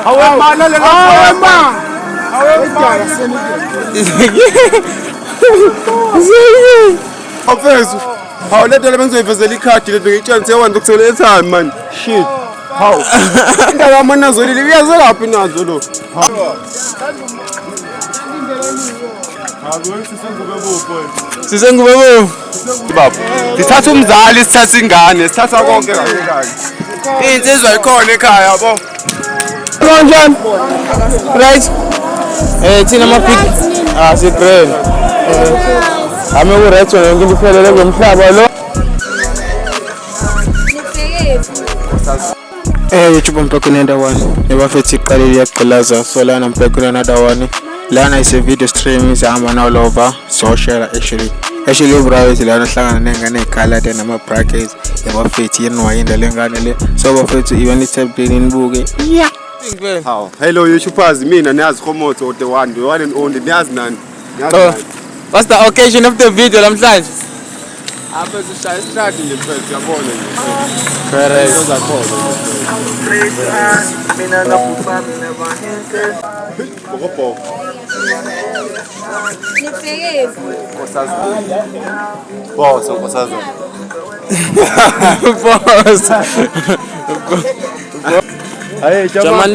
Awemana le awema. Afezu. Hawu le nto bengizoyivezela ikhadi lethi ngitshela wanza ukuthela etime man. Shit. Hawu. Indaba yamanazo leli uyazelaphi nazo lo. Sisengubo bovu. Baba. Sithatha umzali, sithatha ingane, sithatha konke kanye. Insizwa ikhona ekhaya yabo. Kanjani? Right. Thina amapic. Sigreen. Ame ku right wena ngithi kuphelele ngomhlaba lo. YouTube mpaka nenda one. Yabafethi iqalile yaqalaza solana mpaka nenda one. Lana is a video stream izihamba all over social actually browse lana hlangana nengane ekalade nama brackets yabafethi yenwayinda lengane le so bafethi even itapini nibuke yeah how hello YouTubers mina niyazi Khomoto the one and only niyazi nani what's the occasion of the video namhlanje apha sishaya strategy nje mfethu yabona nje correct mina nakufa never hinted Bobo Boss, Hey, Jaman.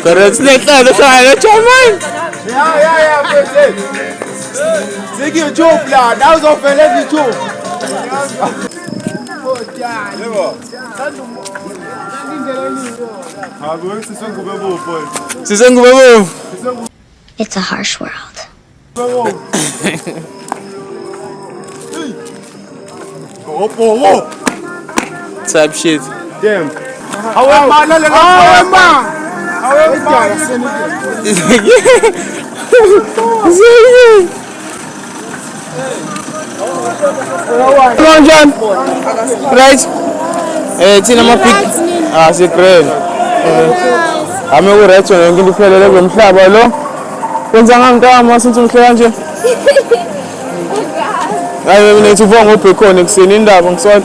Correct. Netlalo siya, Jaman. Yeah, Sige, joke la. That was off a lady joke. It's a harsh world. Type shit. Damn. Kanjani? Right. Thina amapic. Sigreen. Ame ku right wena ngithi kuphelele ngomhlaba lo. Kwenza ngangama since umhlaba nje. Hayi mina ngithi uvonga ubhekoni kuseni indaba ngisona.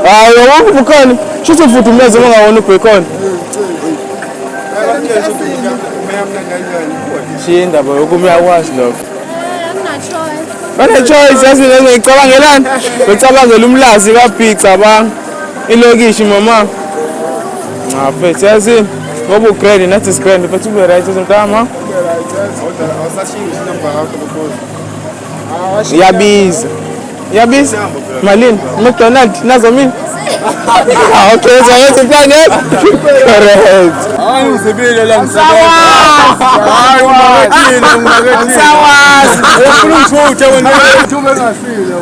Hayi wonke ubhekoni. Shuthi futhi umeze ungawona ubhekoni. Indaba yokumiyakwazi lo. Bane choice yazi ngicabangelani? Ngicabangela umlazi kaBig cabanga. Ilokishi mama. Mfethu yazi ngoba ugrade nathi screen mfethu ube right uzintama. Yabiza. Malini? McDonald nazo mina. Okay, so what's plan yet? Correct. Hayi uzibile la msebenzi. Hayi ungakethi. Ufuna umthuthe wena thume ngasile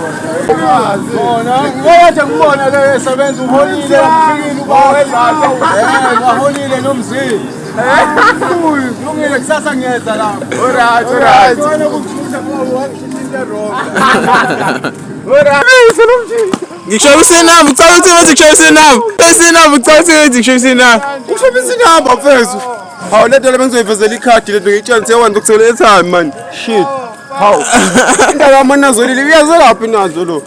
bona. Ngoba ngibona le esebenza uholile ufikile ubawezatha. Waholile nomzini. Kulungile kusasa ngiyeza la. Alright. Wena ukuthutha ngoba wangishithinta wrong. Ngishobise nami ucela ukuthi wenze ngishobise nami. Bese nami ucela ukuthi wenze ngishobise nami. Ushobise namba mfethu. Hawu le nto bengizoyivezela ikhadi lethi ngitshela wanza ukuthela etime man. Shit. Hawu. Indaba yamanazo leli uyazelaphi nazo lo.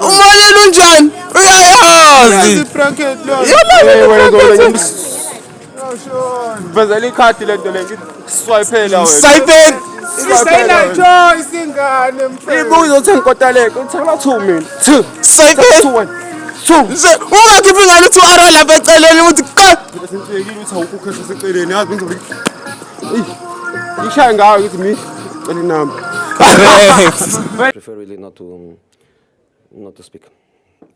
Umalini unjani? Uyayazi. Bracket lo. Vezela ikhadi lento le ngithi swipe la wena. Swipe. Isayina choice ingane mfethu. Ibuzo uthenga kotaleka uthela 2 mina. 2. Swipe. 2. Ungakhiphi ingane uthi ara lapha eceleni uthi ka. Senhlekile uthi awukukhetha seceleni yazi bengizobe. Ishaya ngayo ukuthi mi cela inamba. Prefer really not to speak.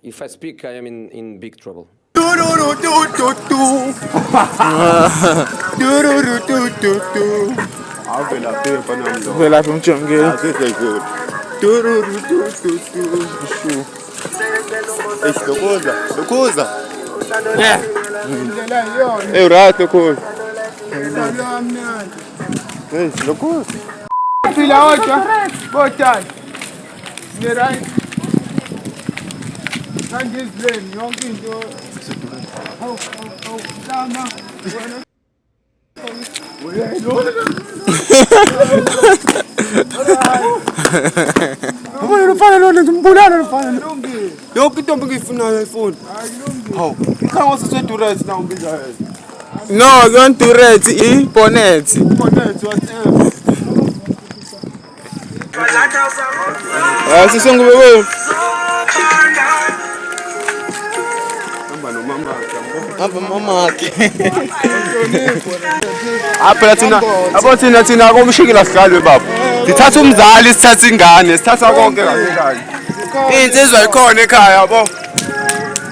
If I speak, I am in big trouble. Avela pepa namlo. Vela kumchongela. Lokuza. Right, lokuza. Lokuza. Fila ocha. Botan. Ne right. Ngizibhleni yonke into. Hawu dama. Wena lo. Ufana lo ngimbulala lo fana. yonke into engiyifunayo ifuna. Hawu, ikhanga sesedurate nawo ngizayo. No, don't do red. Bonnet. Bonnet whatever. Sisongo bebe. Hamba mama ke. Apha thina komshikila sidlalwe baba. Sithatha umzali, sithatha ingane, sithatha konke kahle. Insizwa ikhona ekhaya yabo.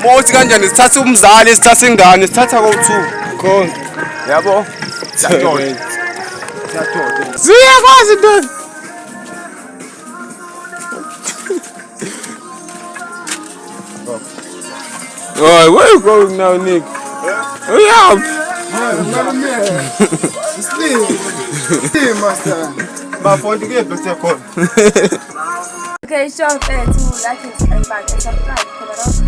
Mothi kanjani sithatha umzali, sithatha ingane, sithatha ko2. Konke. Yabo. Siyathola. Siyakwazi nto. Oh, where you going now, Nick? Hurry up! Sleep, master. Bafundi kuyebese khona. Okay, sure, fair to like it and subscribe.